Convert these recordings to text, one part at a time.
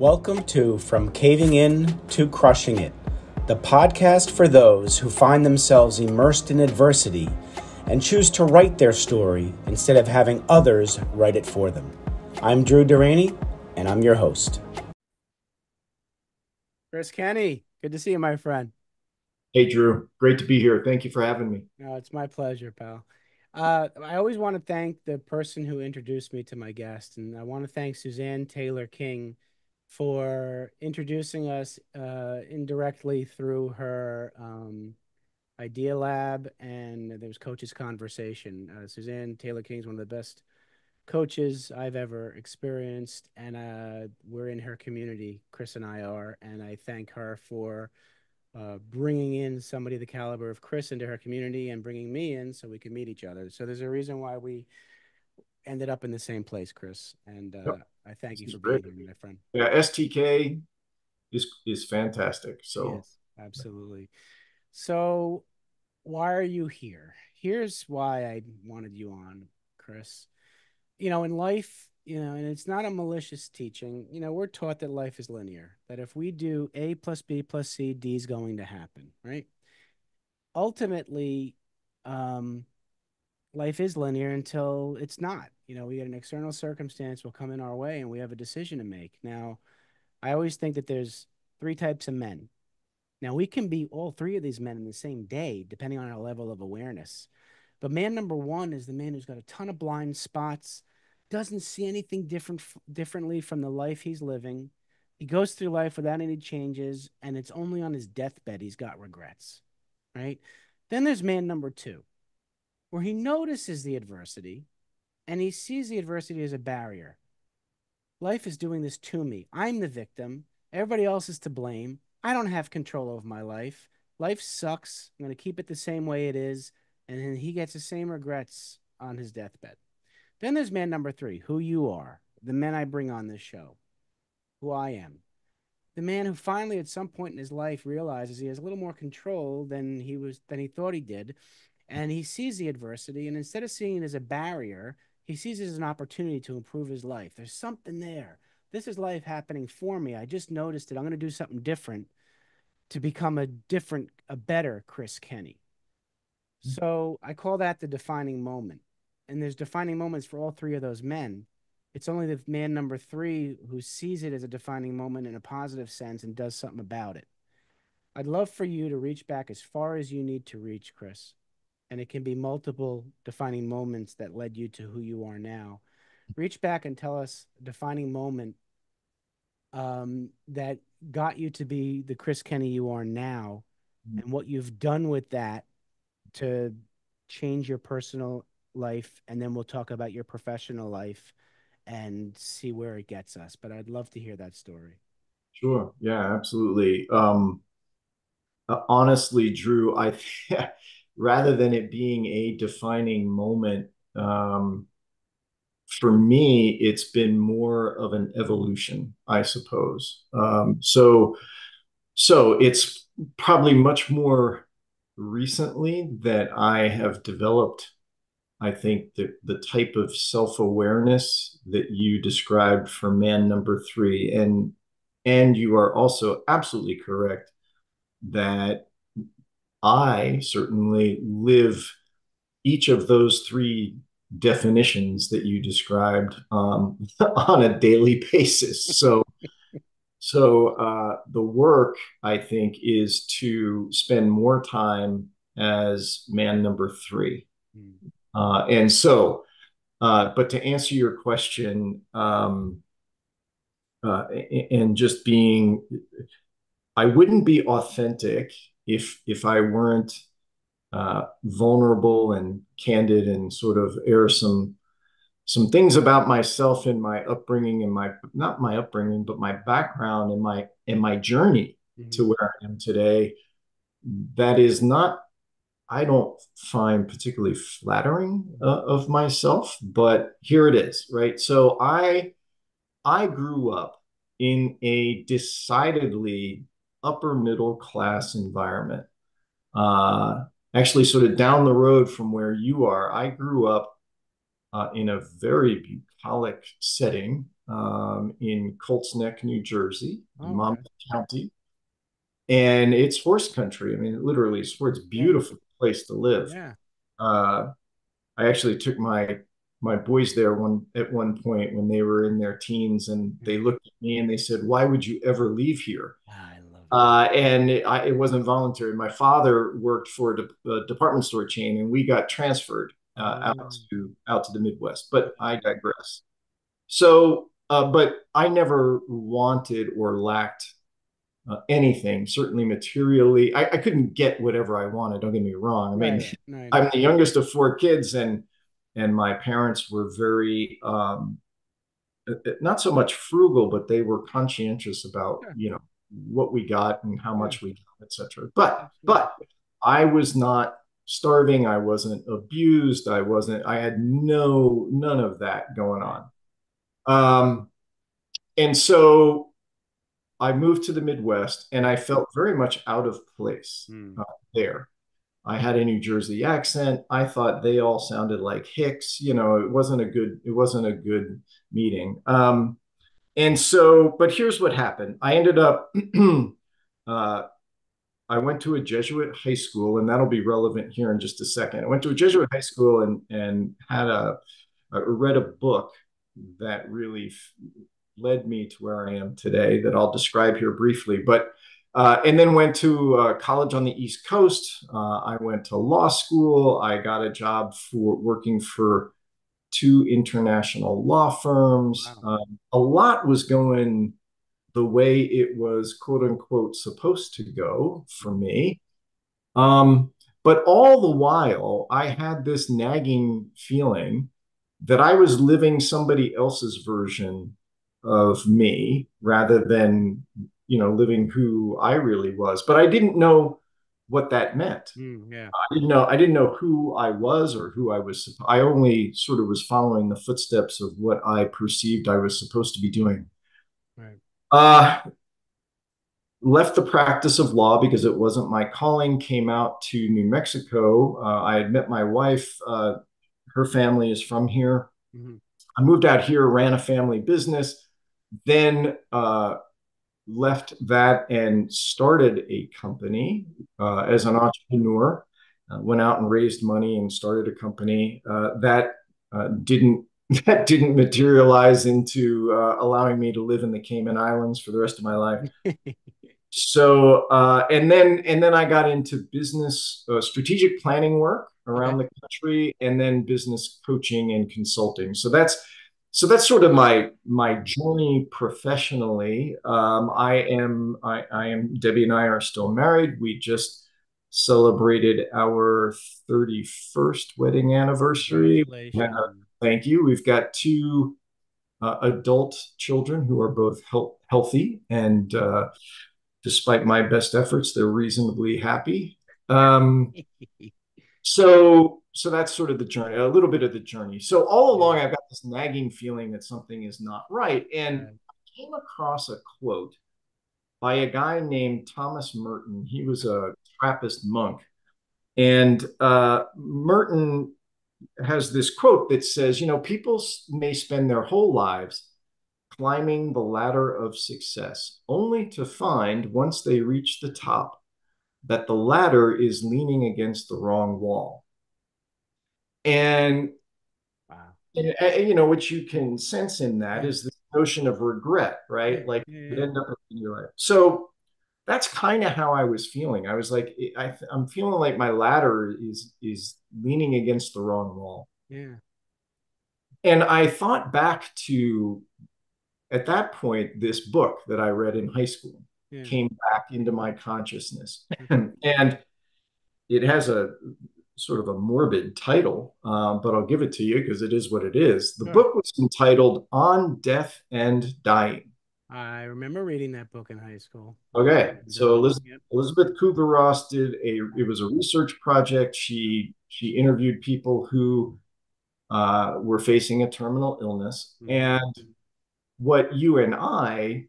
Welcome to From Caving In to Crushing It, the podcast for those who find themselves immersed in adversity and choose to write their story instead of having others write it for them. I'm Drew Deraney, and I'm your host. Chris Kenny, good to see you, my friend. Hey, Drew. Great to be here. Thank you for having me. No, it's my pleasure, pal. I always want to thank the person who introduced me to my guest, and I want to thank Suzanne Taylor King for introducing us indirectly through her Idea Lab, and there was Coach's Conversation. Suzanne Taylor King is one of the best coaches I've ever experienced, and we're in her community, Chris and I are, and I thank her for bringing in somebody the caliber of Chris into her community and bringing me in so we can meet each other. So there's a reason why we ended up in the same place, Chris, and Yep. I thank This you is for great. being here, my friend. Yeah, STK is fantastic. She So is, absolutely. So why are you here? Here's why I wanted you on, Chris. In life, and it's not a malicious teaching, we're taught that life is linear, that if we do A plus B plus C, D is going to happen, right? Ultimately, um, life is linear until it's not. We get an external circumstance will come in our way and we have a decision to make. Now, I always think that there's three types of men. Now, we can be all three of these men in the same day, depending on our level of awareness. But man number one is the man who's got a ton of blind spots, doesn't see anything differently from the life he's living. He goes through life without any changes, and it's only on his deathbed he's got regrets, right? Then there's man number two, where he notices the adversity and he sees the adversity as a barrier. Life is doing this to me. I'm the victim. Everybody else is to blame. I don't have control over my life. Life sucks. I'm going to keep it the same way it is. And then he gets the same regrets on his deathbed. Then there's man number three, who you are, the men I bring on this show, who I am. The man who finally at some point in his life realizes he has a little more control than he thought he did, and he sees the adversity, and instead of seeing it as a barrier, he sees it as an opportunity to improve his life. There's something there. This is life happening for me. I just noticed it. I'm going to do something different to become a better Chris Kenny. So I call that the defining moment. And there's defining moments for all three of those men. It's only the man number three who sees it as a defining moment in a positive sense and does something about it. I'd love for you to reach back as far as you need to reach, Chris. And it can be multiple defining moments that led you to who you are now. Reach back and tell us a defining moment that got you to be the Chris Kenny you are now and what you've done with that to change your personal life. And then we'll talk about your professional life and see where it gets us. But I'd love to hear that story. sure. Yeah, absolutely. Honestly, Drew, I rather than it being a defining moment, for me, it's been more of an evolution, I suppose. So it's probably much more recently that I have developed, I think, the type of self-awareness that you described for man number three. And you are also absolutely correct that I certainly live each of those three definitions that you described on a daily basis. So the work, I think, is to spend more time as man number three. Mm. But to answer your question, and just being, I wouldn't be authentic if I weren't vulnerable and candid and sort of air some things about myself and my upbringing and my not my upbringing but my background and my journey Mm-hmm. to where I am today. That is not, I don't find particularly flattering of myself, but here it is, right? So I grew up in a decidedly upper middle class environment. Uh, Actually, sort of down the road from where you are, I grew up in a very bucolic setting. in Colts Neck, New Jersey, in Oh, okay. Monmouth County, and it's horse country. I mean, literally, it's a Yeah. beautiful place to live. Yeah. Uh, I actually took my boys there one point when they were in their teens, and Yeah. they looked at me and they said, "Why would you ever leave here?" Ah, I love it. And it wasn't voluntary. My father worked for a department store chain, and we got transferred Oh, out to the Midwest. But I yeah. digress. So, but I never wanted or lacked anything, certainly materially. I couldn't get whatever I wanted. Don't get me wrong. I Right, mean, right. No, I I'm know. the youngest of four kids, and my parents were very not so much frugal, but they were conscientious about Sure. what we got and how Yeah, much we got, etc. But absolutely. I was not starving. I wasn't abused. I wasn't. I had none of that going Right. on. Um, and so I moved to the Midwest, and I Mm, felt very much out of place mm, there. I had a New Jersey accent. I thought they all sounded like Hicks. It wasn't a good meeting. And so, but here's what happened. I ended up, uh, I went to a Jesuit high school, and that'll be relevant here in just a second. I went to a Jesuit high school and read a book that really led me to where I am today that I'll describe here briefly. But and then went to college on the East Coast. I went to law school. I got a job for working for two international law firms. wow. A lot was going the way it was, quote unquote, supposed to go for Mm, me. Um, but all the while, I had this nagging feeling that I was living somebody else's version of me rather than, living who I really was. But I didn't know what that meant. yeah. I didn't know who I was or who I was. I only sort of was following the footsteps of what I perceived I was supposed to be doing. Right. Uh, Left the practice of law because it wasn't my calling, came out to New Mexico. I had met my wife. Her family is from here. Hmm. I moved out here, ran a family business, then left that and started a company as an entrepreneur. Went out and raised money and started a company that didn't that didn't materialize into allowing me to live in the Cayman Islands for the rest of my life. So and then I got into business strategic planning work Okay. around the country, and then business coaching and consulting. So that's sort of my journey professionally. I am Debbie and I are still married. We just celebrated our 31st wedding anniversary. Congratulations. Thank you. We've got two adult children who are both healthy, and despite my best efforts, they're reasonably happy. Um, so that's sort of the journey, a little bit of the journey. So all Yeah. along, I've got this nagging feeling that something is not right, and Right. I came across a quote by a guy named Thomas Merton. He was a Trappist monk, and Merton has this quote that says, people may spend their whole lives climbing the ladder of success, only to find once they reach the top that the ladder is leaning against the wrong wall. And, Wow. what you can sense in that Yeah. is this notion of regret, Yeah. right? Like Yeah. it Yeah. end up in your life. So that's kind of how I was feeling. I was like, I'm feeling like my ladder is leaning against the wrong wall. Yeah. And I thought back to at that point, this book that I read in high school Yeah. came back into my consciousness. Okay. And it has a sort of a morbid title, but I'll give it to you because it is what it is. The Sure. book was entitled On Death and Dying. I remember reading that book in high school. Okay, And, so yep. Elizabeth Kubler-Ross it was a research project. She interviewed people who were facing a terminal illness, Hmm. and what you and I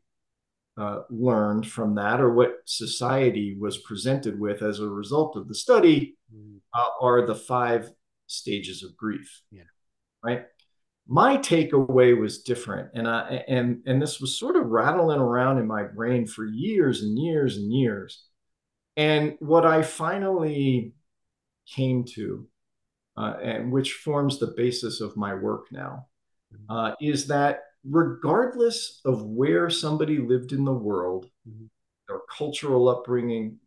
learned from that, or what society was presented with as a result of the study, Hmm. are the five stages of grief, Yeah. right? My takeaway was different, and this was sort of rattling around in my brain for years and years and years. And what I finally came to, and which forms the basis of my work now, Mhm. is that regardless of where somebody lived in the world, Mhm. their cultural upbringing,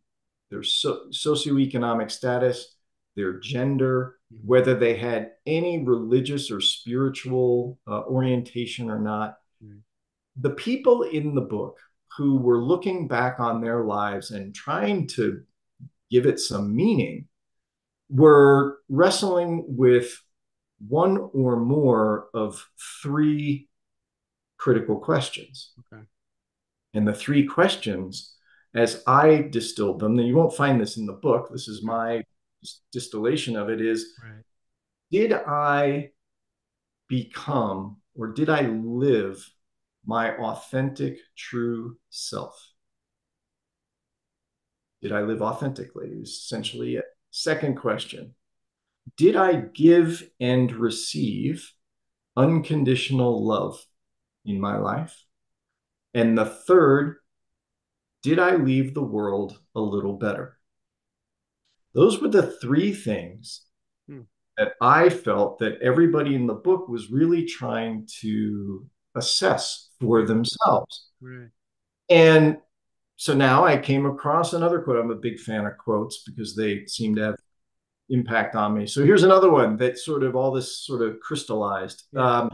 their socioeconomic status, their gender, Mhm. whether they had any religious or spiritual orientation or not, Mhm. the people in the book who were looking back on their lives and trying to give it some meaning were wrestling with one or more of three critical questions. Okay. And the three questions, as I distilled them, and you won't find this in the book, this is Okay. my distillation of it, is Right. did I become or did I live my authentic, true self? Did I live authentically? Is Mhm. essentially it. Second question, did I give and receive unconditional love in my life? And the third, did I leave the world a little better? Those were the three things Hmm. that I felt that everybody in the book was really trying to assess for Right. themselves. Right. And so now I came across another quote. I'm a big fan of quotes because they seem to have impact on me. So here's another one that sort of all this sort of crystallized. Yeah.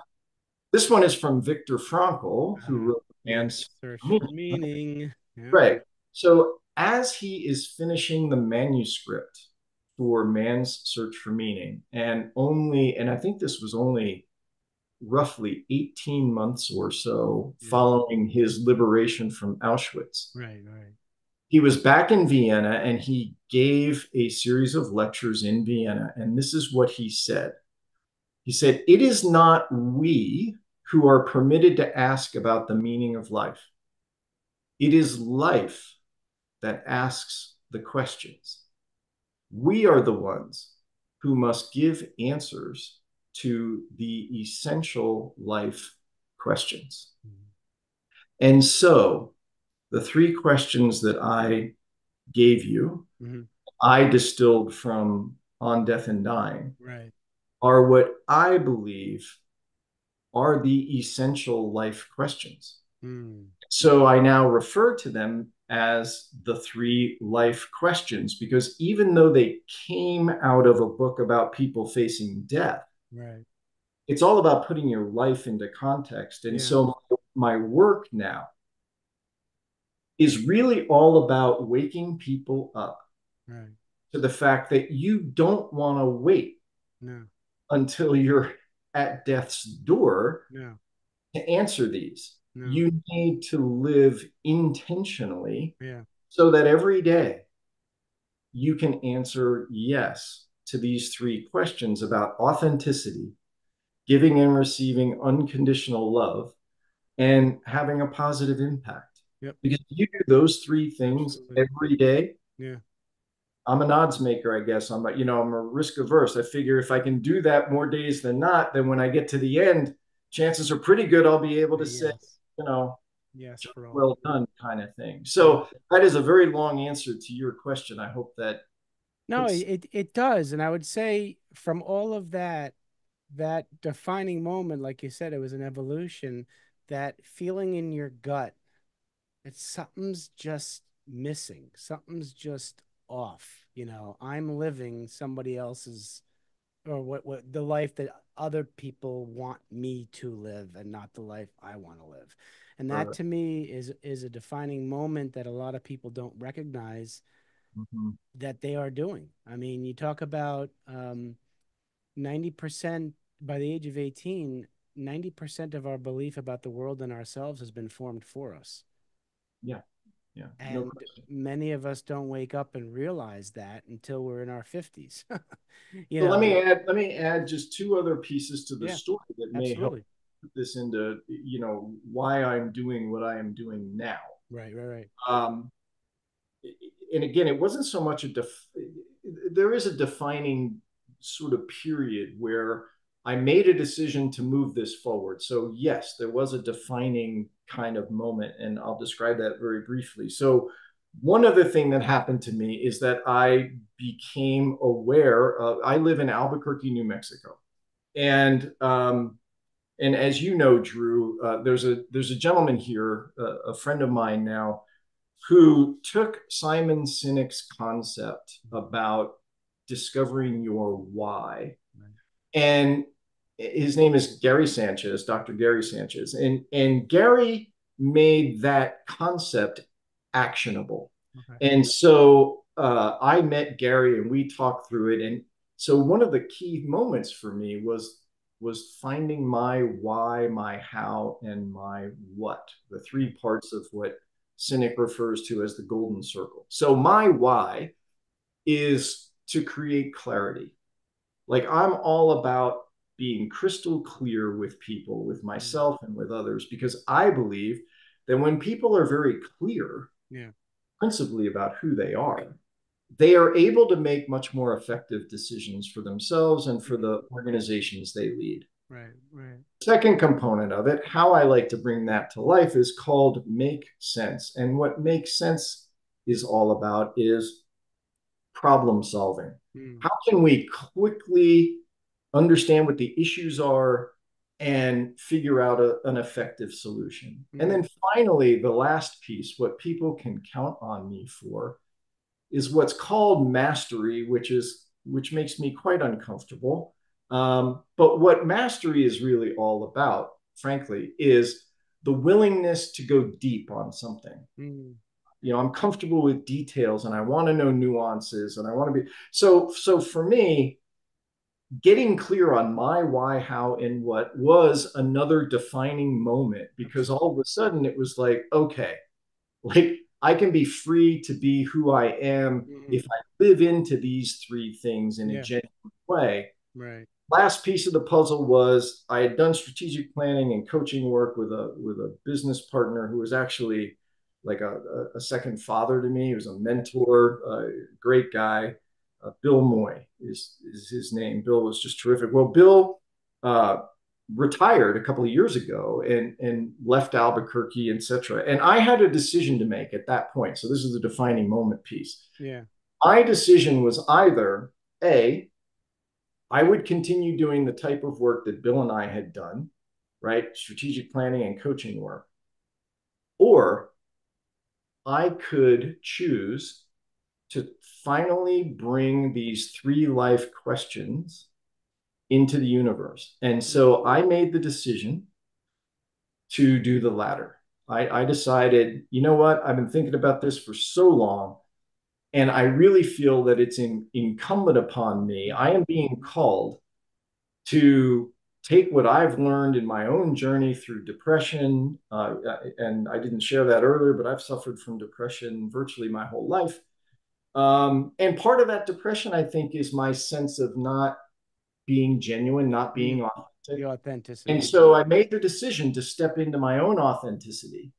This one is from Viktor Frankl, who Uh, wrote Man's Man's Search Meaning. for Meaning. Yeah. Right. So as he is finishing the manuscript for Man's Search for Meaning, and I think this was only roughly 18 months or so Yeah. following his liberation from Auschwitz. Right. Right. He was back in Vienna and he gave a series of lectures in Vienna. And this is what he said. He said, "It is not we who are permitted to ask about the meaning of life. It is life that asks the questions. We are the ones who must give answers to the essential life questions." Mhm. And so the three questions that I gave you, Mhm. I distilled from On Death and Dying, Right. are what I believe are the essential life questions. Mm. So I now refer to them as the three life questions because even though they came out of a book about people facing death, Right. it's all about putting your life into context. And Yeah. so my work now is really all about waking people up Right. to the fact that you don't want to wait No. until you're at death's door No. to answer these. No. You need to live intentionally Yeah. so that every day you can answer yes to these three questions about authenticity, giving and receiving unconditional love, and having a positive impact. Yep. Because if you do those three things Absolutely. every day, Yeah. I'm an odds maker, I guess. I'm a risk averse. I figure if I can do that more days than not, then when I get to the end, chances are pretty good I'll be able to say, Yes. you know, Yes job for all. well done kind of thing. Yeah. So that is a very long answer to your question. I hope that No, puts. it does, and I would say from all of that, that defining moment, like you said, it was an evolution. That feeling in your gut that something's just missing, something's just off. I'm living somebody else's, or what the life that other people want me to live, and not the life I want to live. And that uh, to me is a defining moment that a lot of people don't recognize mhm. that they are doing. I mean, you talk about 90% by the age of 18, 90% of our belief about the world and ourselves has been formed for us. Yeah, yeah, no And question. many of us don't wake up and realize that until we're in our 50s. you So let know, me add let me add just two other pieces to the yeah, story that may help absolutely. put this into why I'm doing what I am doing now. Right, right, right. Um, and again, it wasn't so much there is a defining sort of period where I made a decision to move this forward. So, yes, there was a defining kind of moment, and I'll describe that very briefly. So, one other thing that happened to me is that I became aware of, I live in Albuquerque, New Mexico. And and as you know, Drew, there's a gentleman here, a friend of mine now, who took Simon Sinek's concept about discovering your why, Right. and his name is Gary Sanchez, Dr. Gary Sanchez, and Gary made that concept actionable. Okay. And so I met Gary and we talked through it. And so one of the key moments for me was finding my why, my how, and my what, the three parts of what Sinek refers to as the golden circle. So my why is to create clarity. Like I'm all about being crystal clear with people, with Mm. myself and with others, because I believe that when people are very clear, Yeah. principally about who they are able to make much more effective decisions for themselves and for Mm. the organizations they lead. Right. Right. Second component of it, how I like to bring that to life, is called make sense. And what make sense is all about is problem solving. Mm. How can we quickly understand what the issues are and figure out an effective solution? And Mm. then finally, the last piece, what people can count on me for, is what's called mastery, which makes me quite uncomfortable. But what mastery is really all about, frankly, is the willingness to go deep on something. Mm. I'm comfortable with details and I want to know nuances and I want to be so for me, getting clear on my why, how, and what was another defining moment, because all of a sudden it was like, okay, like I can be free to be who I am Mm. if I live into these three things in a Yeah. genuine way. Right. Last piece of the puzzle was I had done strategic planning and coaching work with a business partner who was actually like a second father to me. He was a mentor, great guy. Bill Moy is his name. Bill was just terrific. Well, Bill uh, retired a couple of years ago and left Albuquerque, etc. And I had a decision to make at that point. So this is the defining moment piece. Yeah. My decision was either A, I would continue doing the type of work that Bill and I had done, right? Strategic planning and coaching work. Or I could choose to finally bring these three life questions into the universe. And Mm. so I made the decision to do the latter. I decided, you know what? I've been thinking about this for so long. And I really feel that it's incumbent upon me. I Mm. am being called to take what I've learned in my own journey through depression. And I didn't share that earlier, but I've suffered from depression virtually my whole life. And part of that depression, I think, is my sense of not being genuine, not Mm. being The authentic. And authenticity. Yeah. so I made the decision to step into my own authenticity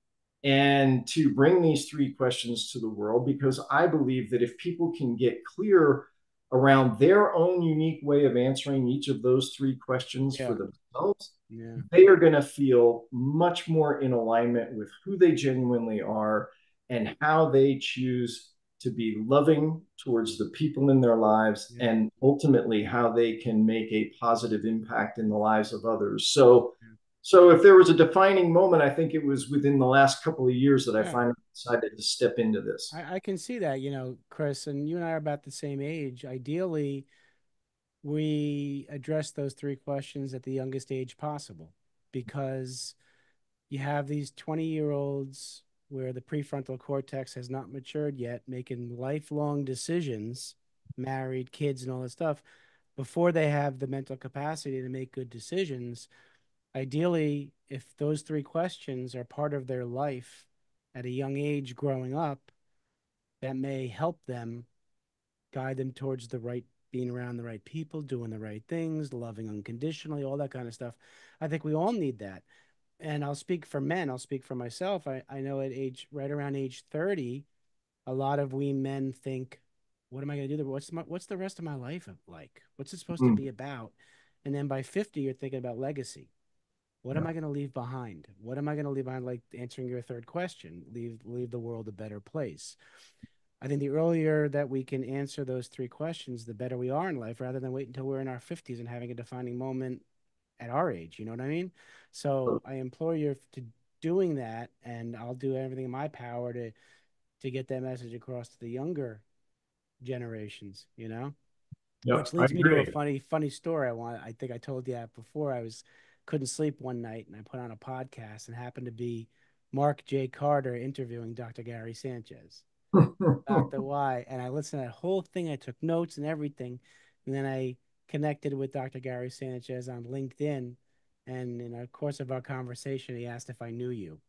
and to bring these three questions to the world, because I believe that if people can get clear around their own unique way of answering each of those three questions for Yeah. themselves, Yeah. they are going to feel much more in alignment with who they genuinely are and how they choose to be loving towards the people in their lives, Yeah. and ultimately how they can make a positive impact in the lives of others. So if there was a defining moment, I think it was within the last couple of years that I Yeah. finally decided to step into this. I can see that, Chris, and you and I are about the same age. Ideally, we address those three questions at the youngest age possible because you have these 20-year-olds where the prefrontal cortex has not matured yet, making lifelong decisions, married, kids, and all this stuff, before they have the mental capacity to make good decisions. Ideally, if those three questions are part of their life at a young age growing up, that may help them guide them towards the right, being around the right people, doing the right things, loving unconditionally, all that kind of stuff. I think we all need that. And I'll speak for men, I'll speak for myself. I know at age, right around age 30, a lot of we men think, what am I going to do? What's the rest of my life like? What's it supposed to Mm. be about? And then by 50, you're thinking about legacy. What am Yeah. I going to leave behind? What am I going to leave behind? Like answering your third question, leave the world a better place. I think the earlier that we can answer those three questions, the better we are in life, rather than wait until we're in our 50s and having a defining moment at our age. You know what I mean? So I implore you to doing that, and I'll do everything in my power to get that message across to the younger generations. You know, Yep. which I leads me to a agree. funny story. I think I told you that before. I was couldn't sleep one night, and I put on a podcast, and happened to be Mark J. Carter interviewing Dr. Gary Sanchez about the why. And I listened to that whole thing. I took notes and everything. And then I connected with Dr. Gary Sanchez on LinkedIn. And in the course of our conversation, he asked if I knew you.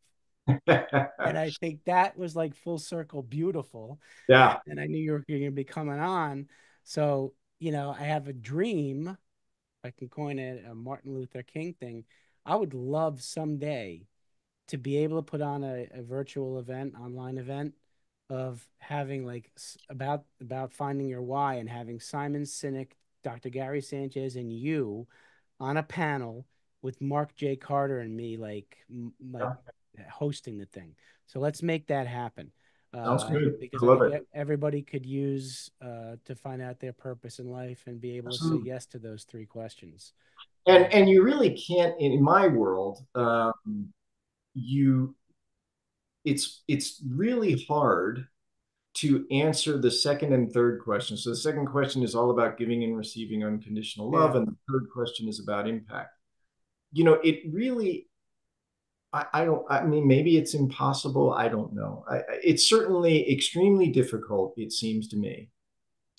And I think that was like full circle beautiful. Yeah. And I knew you're going to be coming on. So, I have a dream. If I can coin it a Martin Luther King thing. I would love someday to be able to put on a virtual event, online event of having like about finding your why and having Simon Sinek, Dr. Gary Sanchez, and you on a panel with Mark J. Carter and me, like Yeah. hosting the thing. So let's make that happen. Sounds good. Because I I love think it. everybody could use to find out their purpose in life and be able to say Absolutely. yes to those three questions. And you really can't in my world. You it's really hard to answer the second and third question. So the second question is all about giving and receiving unconditional love, Yeah. and the third question is about impact. It really, I don't, I mean, maybe it's impossible. I don't know. It's certainly extremely difficult, it seems to me,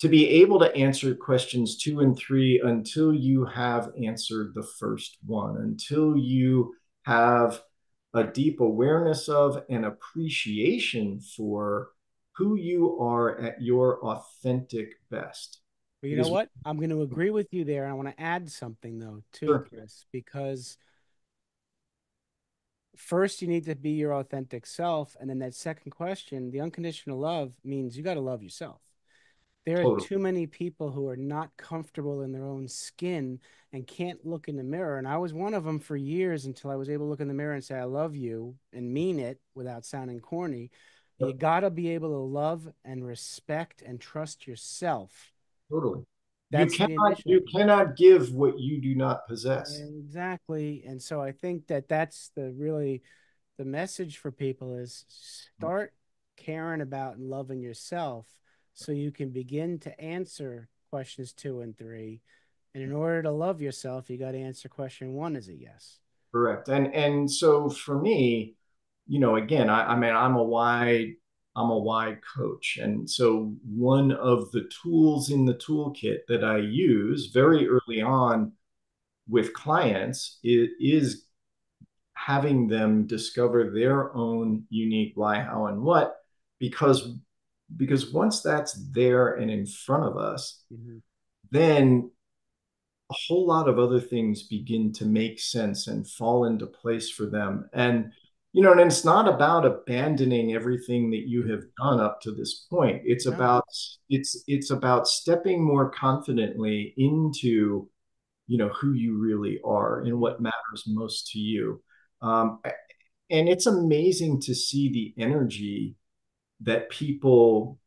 to be able to answer questions two and three until you have answered the first one, until you have a deep awareness of and appreciation for who you are at your authentic best. But you know Because, what? I'm going to agree with you there. I want to add something though, too, sure, Chris, because first you need to be your authentic self. And then that second question, the unconditional love means you got to love yourself. There are totally, too many people who are not comfortable in their own skin and can't look in the mirror. And I was one of them for years until I was able to look in the mirror and say, I love you and mean it without sounding corny. You got to be able to love and respect and trust yourself. totally. You That's the cannot, initial you piece. cannot give what you do not possess. Exactly. And so I think that that's the message for people is start caring about and loving yourself so you can begin to answer questions two and three. And in order to love yourself, you got to answer question one as a yes. Correct. And so for me, again, I mean, I'm a why coach. And so one of the tools in the toolkit that I use very early on with clients is having them discover their own unique why, how, and what, because once that's there and in front of us, Mm-hmm. then a whole lot of other things begin to make sense and fall into place for them. And it's not about abandoning everything that you have done up to this point. It's No. about it's about stepping more confidently into, who you really are and Mm-hmm. what matters most to you. Um, and it's amazing to see the energy that people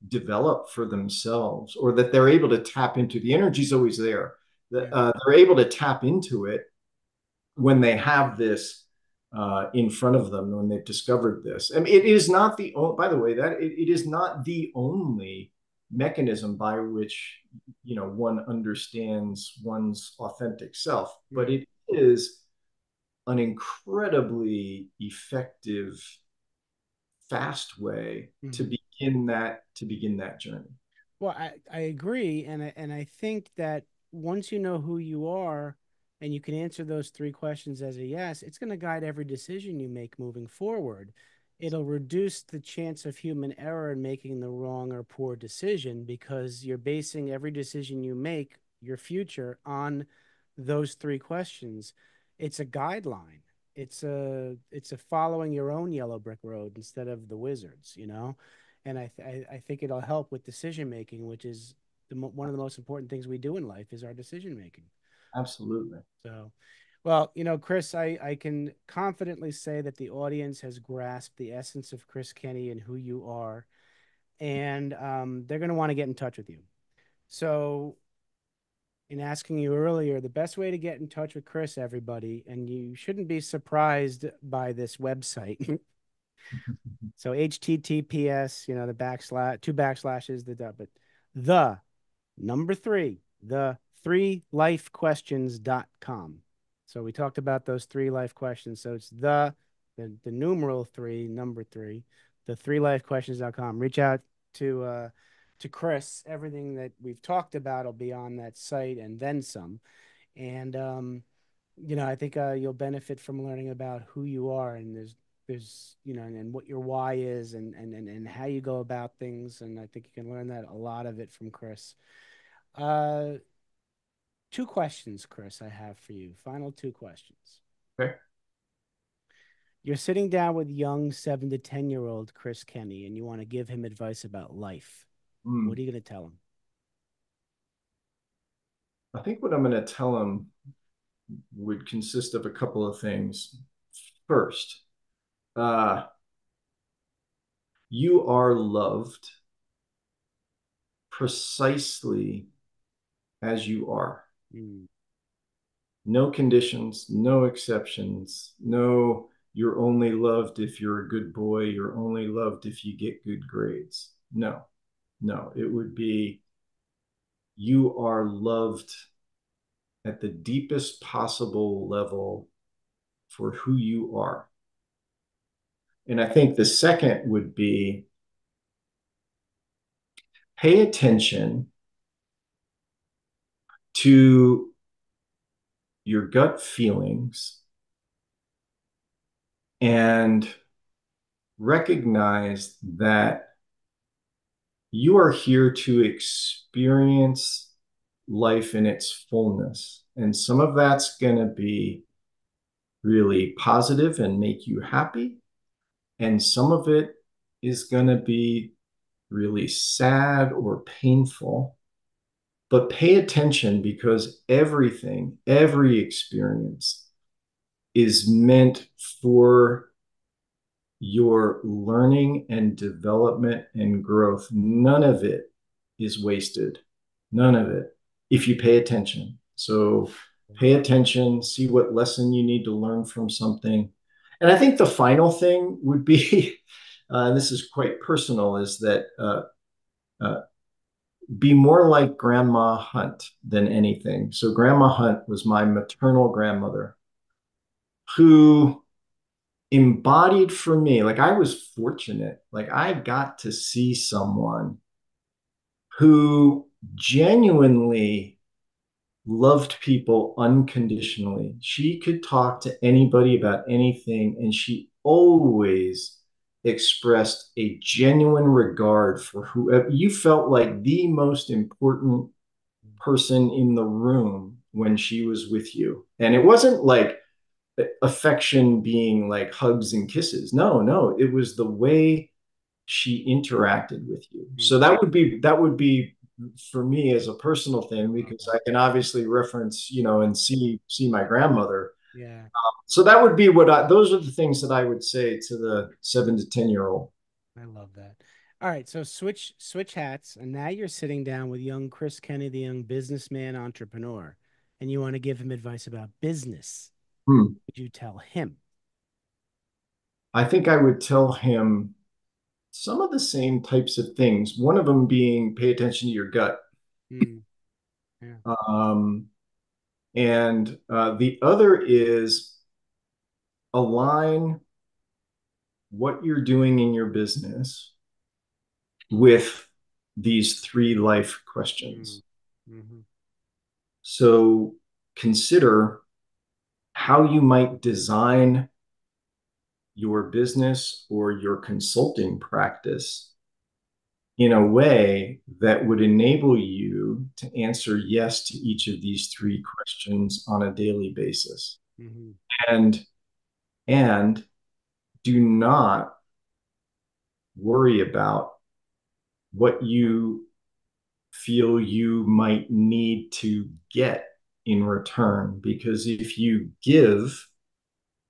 develop for themselves, or that they're able to tap into. The energy's always there. Yeah. They're able to tap into it when they have this in front of them, when they've discovered this. I mean, it is not the only, by the way, that it is not the only mechanism by which one understands one's authentic self, but Right. it is an incredibly effective, fast way to Mm-hmm. begin that journey. Well, I agree, and I think that once you know who you are and you can answer those three questions as a yes, it's going to guide every decision you make moving forward. It'll reduce the chance of human error in making the wrong or poor decision because you're basing every decision you make, your future, on those three questions. It's a guideline. It's a following your own yellow brick road instead of the wizards, and I think it'll help with decision making, which is one of the most important things we do in life is our decision making. Absolutely. So, well, Chris, I can confidently say that the audience has grasped the essence of Chris Kenny and who you are, and they're going to want to get in touch with you. So, in asking you earlier, the best way to get in touch with Chris, everybody, and you shouldn't be surprised by this website. So HTTPS, the backslash, two backslashes, but the number three, the three lifequestions.com. So we talked about those three life questions. So it's the numeral three, number three, the three lifequestions.com. Reach out to Chris. Everything that we've talked about will be on that site and then some. And I think you'll benefit from learning about who you are, and there's and what your why is, and how you go about things, and I think you can learn that a lot of it from Chris. uh Two questions, Chris, I have for you. Final two questions. Okay. You're sitting down with young 7 to 10-year-old Chris Kenny, and you want to give him advice about life. What Hmm. are you going to tell him? I think what I'm going to tell him would consist of a couple of things. First, uh, you are loved precisely as you are. Mm, No conditions, no exceptions, no, you're only loved if you're a good boy, you're only loved if you get good grades. No, no, it would be you are loved at the deepest possible level for who you are. And I think the second would be pay attention to your gut feelings and recognize that you are here to experience life in its fullness. And some of that's going to be really positive and make you happy. And some of it is going to be really sad or painful. But pay attention because everything, every experience is meant for your learning and development and growth. None of it is wasted. None of it, if you pay attention. So pay attention, see what lesson you need to learn from something. And I think the final thing would be, and this is quite personal, is that uh, be more like Grandma Hunt than anything. So Grandma Hunt was my maternal grandmother who embodied for me, like I was fortunate, like I got to see someone who genuinely loved people unconditionally. She could talk to anybody about anything, and she always expressed a genuine regard for whoever you felt like the most important person in the room when she was with you. And it wasn't like affection being like hugs and kisses. No, no, it was the way she interacted with you. So mm. that would be for me as a personal thing Love because that. I can obviously reference, and see my grandmother. Yeah, So that would be those are the things that I would say to the 7 to 10 year old. I love that. All right, so switch hats, and now you're sitting down with young Chris Kenny, the young businessman entrepreneur, and you want to give him advice about business. Hmm. Would you tell him? I think I would tell him some of the same types of things. One of them being pay attention to your gut. Mm, yeah. Um, and the other is align what you're doing in your business with these three life Mm, questions. hmm. So consider how you might design your business or your consulting practice in a way that would enable you to answer yes to each of these three questions on a daily basis. Hmm. And and do not worry about what you feel you might need to get. in return. Because if you give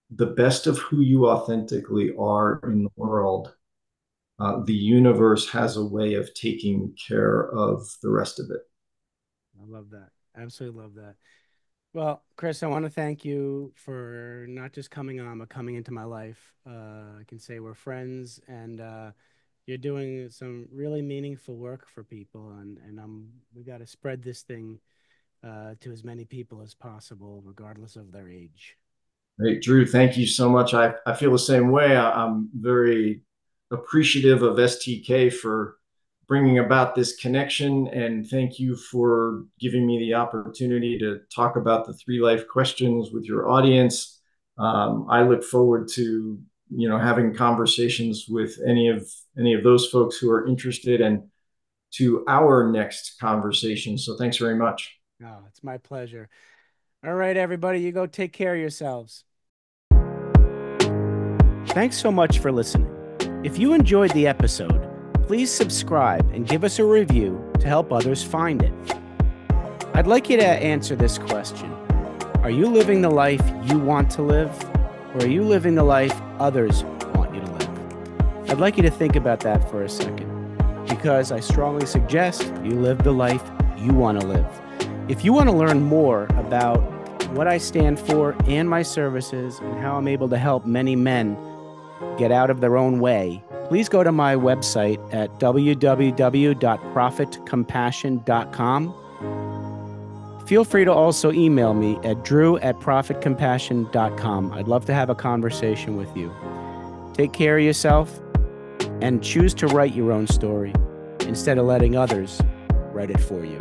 the best of who you authentically are in the world, the universe has a way of taking care of the rest of it. I love that. Absolutely love that. Well, Chris, I want to thank you for not just coming on, but coming into my life. I can say we're friends, and you're doing some really meaningful work for people, and we got to spread this thing to as many people as possible, regardless of their age. Great, Drew. Thank you so much. I feel the same way. I'm very appreciative of STK for bringing about this connection. And thank you for giving me the opportunity to talk about the three life questions with your audience. I look forward to, having conversations with any of those folks who are interested, and to our next conversation. So thanks very much. Oh, it's my pleasure. All right, everybody, you go take care of yourselves. Thanks so much for listening. If you enjoyed the episode, please subscribe and give us a review to help others find it. I'd like you to answer this question. Are you living the life you want to live, or are you living the life others want you to live? I'd like you to think about that for a second, because I strongly suggest you live the life you want to live. If you want to learn more about what I stand for and my services and how I'm able to help many men get out of their own way, please go to my website at www.profitcompassion.com. Feel free to also email me at drew@profitcompassion.com. I'd love to have a conversation with you. Take care of yourself and choose to write your own story instead of letting others write it for you.